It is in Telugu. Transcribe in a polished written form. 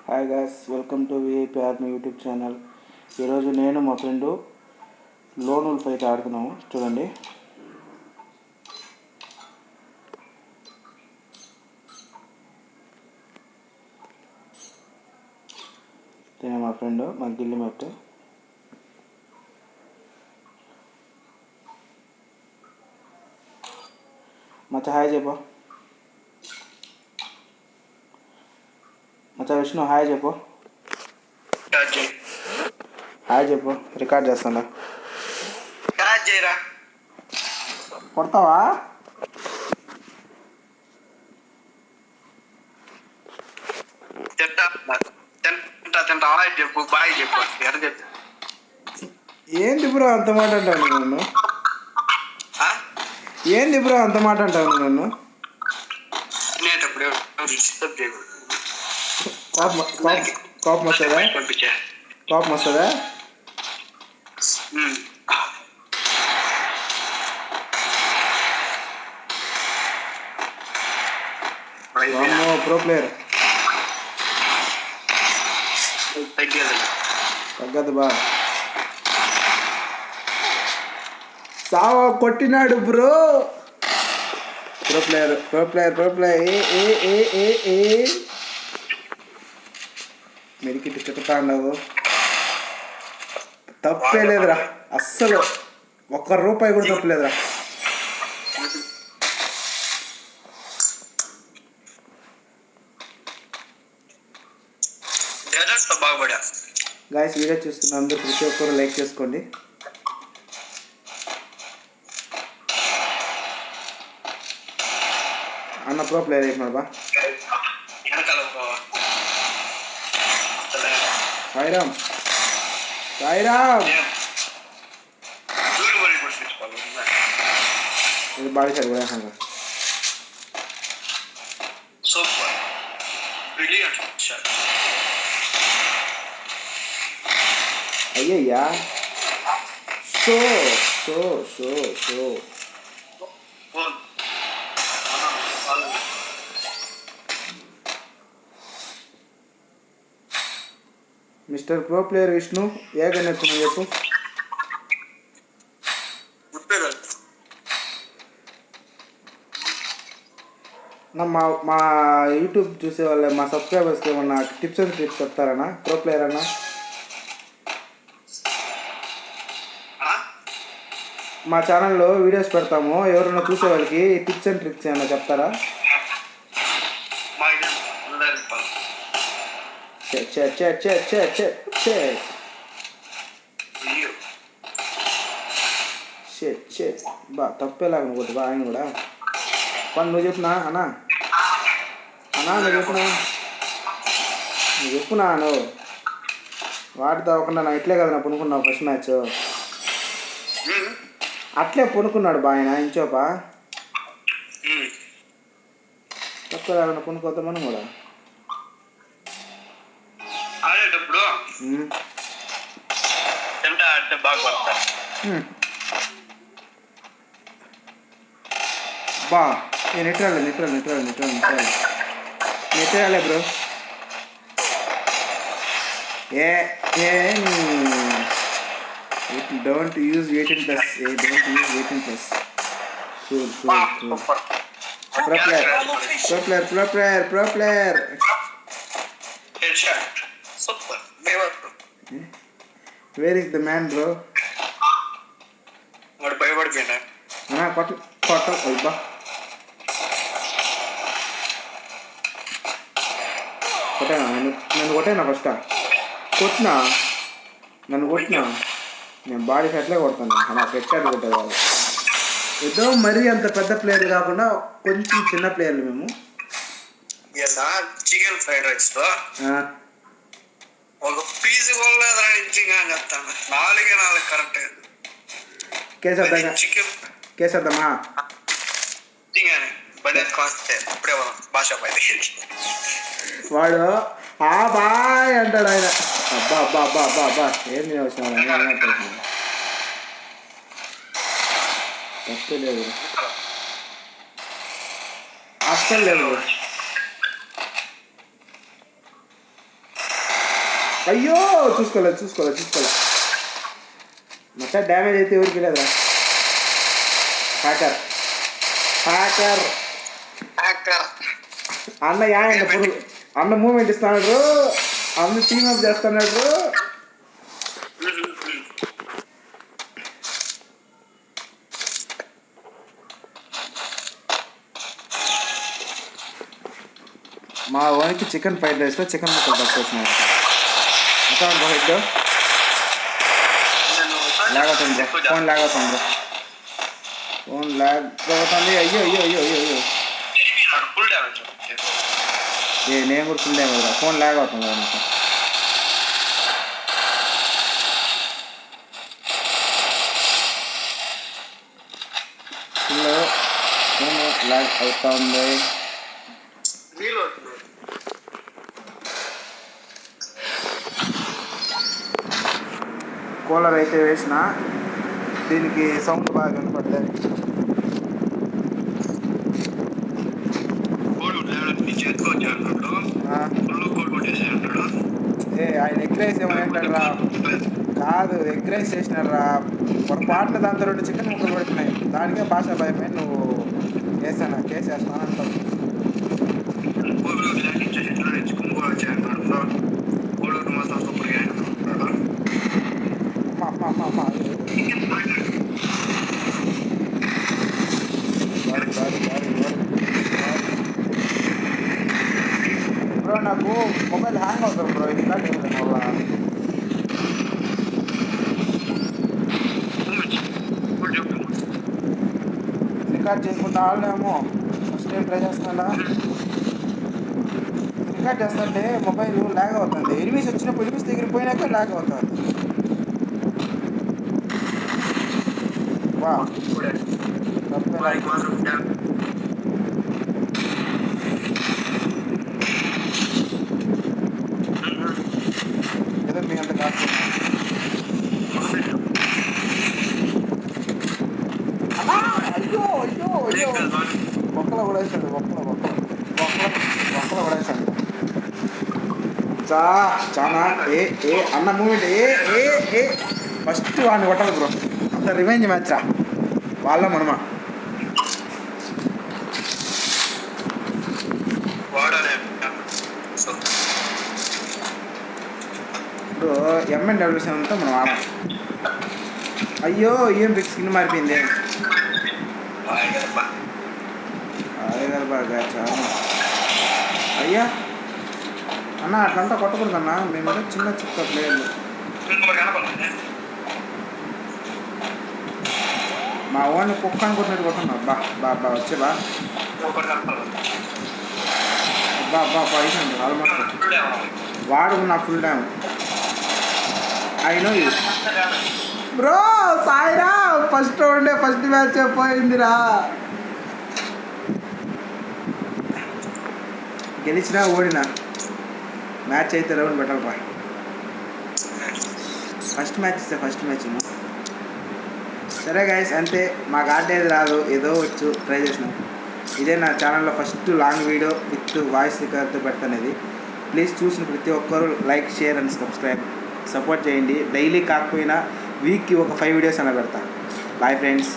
Hi guys, welcome to VIP army YouTube channel. ఈరోజు నేను మా ఫ్రెండు లోన్ వుల్ఫ్ అయితే ఆడుతున్నాము. చూడండి, తినే మా ఫ్రెండ్ మా గిల్లి మెట్. మచ్చ హాయ్ చెప్పు. మచ్చ విష్ణు హాయ్ చెప్పు. హాయ్ చెప్పు. రికార్డ్ చేస్తాడా? కొడతావా? ఏంది బ్రో అంత మాట అంటావు నన్ను? ఏంది బ్రో అంత మాట అంటావు నన్ను? కోపం వస్తుందా? కోపం వస్తుందా? ప్రో ప్లేయర్ తగ్గదు బా. సావా కొట్టినాడు bro. Pro player pro player pro player. Medkit చెప్తా ఉండవు. తప్పే లేదురా, అస్సలు ₹1 కూడా తప్పలేదురా. గాయస్, వీడియో చూస్తున్న అందరూ ప్రతి ఒక్కరు లైక్ చేసుకోండి. అన్న ప్రో ప్లేయర్ అయిపోయినాడు బా. సాయిరామ్ సాయిరామ్. ఇది బాడీ షాట్ కూడా వేసాను. అయ్యయ్యా. Show show show show. Mister pro player Vishnu, ఏ గన్ ఎత్తున్నా చెప్పు. మా యూట్యూబ్ చూసే వాళ్ళ మా సబ్స్క్రైబర్స్కి ఏమన్నా టిప్స్ అండ్ ట్రిక్స్ చెప్తారన్నా? ప్రో ప్లేయర్ అన్నా, మా ఛానల్లో వీడియోస్ పెడతాము, ఎవరైనా చూసే వాళ్ళకి టిప్స్ అండ్ ట్రిక్స్ ఏమన్నా చెప్తారా? బా తప్పేలాగా కొట్టు బా. ఆయన కూడా పని నువ్వు చెప్పునా అన్నా? నువ్వు చెప్పునా నువ్వు వాటితో అవ్వకుండా నా ఇట్లే కదా నా పొనుకున్నావు ఫస్ట్ మ్యాచ్. అట్లే పొనుకున్నాడు బా ఆయన ఇంచోపా. తప్పేలాగా పొనుకోద్దాం మనం కూడా. బా నెట్టాలి bro. Don't use 18+. Don't use 18+. Cool. Pro player. Headshot. Super. Where is the man, bro? What bhayapadipoyina? Kotta oiba. నన్ను కొట్టేనా ఫస్ట్? కొట్టినా నన్ను కొట్టినా నేను బాడీ షాట్లే కొడతాను. అలా హెడ్షాట్ కొట్టేవాళ్ళు ఏదో మరీ అంత పెద్ద ప్లేయర్ కాకుండా కొంచెం చిన్న ప్లేయర్లు మేము. చికెన్ ఫ్రైడ్ రైస్ ఒక పీస్ కరెక్ట్ కేసేద్దామా? వాడు బాయ్ అంటాడు ఆయన. అబ్బా ఏం వచ్చిన తప్పే లేదు, అస్సలు లేదు. అయ్యో చూసుకోలేదు మచ్చా డ్యామేజ్ అయితే ఎవరికి లేదురా. హ్యాకర్ అన్న యాయండి పురుగు అన్న మూమెంట్ ఇస్తాడు, అన్న టీమ్ అప్ చేస్తున్నాడు. మా వానికి చికెన్ ఫ్రైడ్ రైస్లో చికెన్ ముక్కలు పట్టుకొచ్చినాయి. ఇంకా హెడ్ లాగ్ అవుతుంది బ్రో, ఫోన్ లాగ్ అవుతుంది. అయ్యో నేను కూడా ఫుల్ డ్యామేజ్ రా, ఫోన్ లాగ్ అవుతుంది నాకు. ఫోన్ లాగ్ అవుతా ఉంది. కూలర్ అయితే వేసిన, దీనికి సౌండ్ బాగా వినపడుతుంది. ఆయన ఎగ్ రైస్ ఏమని అంటాడు రా, కాదు ఎగ్ రైస్ చేసినాడు రా, పొరపాటున దాంతో 2 చికెన్ ముక్కలు పడుతున్నాయి. దానికే భాష భయమే నువ్వు కేసేస్తాను అంటావు. అమ్మ బ్రో నాకు మొబైల్ హ్యాంగ్ అవుతుంది బ్రో, ఇంకా చేయలేదు వల్ల. రికార్డ్ చేయకుండా ఆడలేమో, ఫస్ట్ టైం ట్రై చేస్తున్నా. రికార్డ్ చేస్తుంటే మొబైల్ ల్యాగ్ అవుతుంది, ఎనిమిస్ వచ్చినప్పుడు ఎనిమిస్ దగ్గర పోయినాక ల్యాగ్ అవుతుంది. వా ఏదో మీ అంత కాదు. అయ్యో బొక్కలో పడేసాడు, బొక్కలో పడేసాడు. చాలా అన్న మూమెంట్ ఫస్ట్ వాడిని కొట్టాలి బ్రో, అంత రివెంజ్ మ్యాచ్ రా వాళ్ళ మనమా. ఇప్పుడు MN77తో మనం ఆడాలి. అయ్యో ఏం బిగ్ స్కిన్ మారిపోయింది. బాగా చాలా అయ్యా అన్న అట్లంతా కొట్టకూడదన్నా, మేము చిన్న చిక్క ప్లేయర్లు. మా ఓన్ని కుక్క అనుకుంటున్నట్టు కొట్టున్నా. బా వచ్చే అయిపోయింది ఆల్మోస్ట్. వాడు నా ఫుల్ టైం అయినో బ్రో. సాయిరా ఫస్ట్ మ్యాచ్ పోయిందిరా. గెలిచినా ఓడినా మ్యాచ్ అయితే రౌండ్ పెట్టాలరా. ఫస్ట్ మ్యాచ్ సరే గైస్, అంతే. మాకు ఆడేది రాదు, ఏదో వచ్చు ట్రై చేసినాం. ఇదే నా ఛానల్లో first long video with voice రికార్డ్తో పెడతానేది. ప్లీజ్ చూసిన ప్రతి ఒక్కరూ లైక్, షేర్ అండ్ సపోర్ట్ చేయండి. డైలీ కాకపోయినా వీక్కి ఒక 5 వీడియోస్ అలా పెడతా. Bye friends.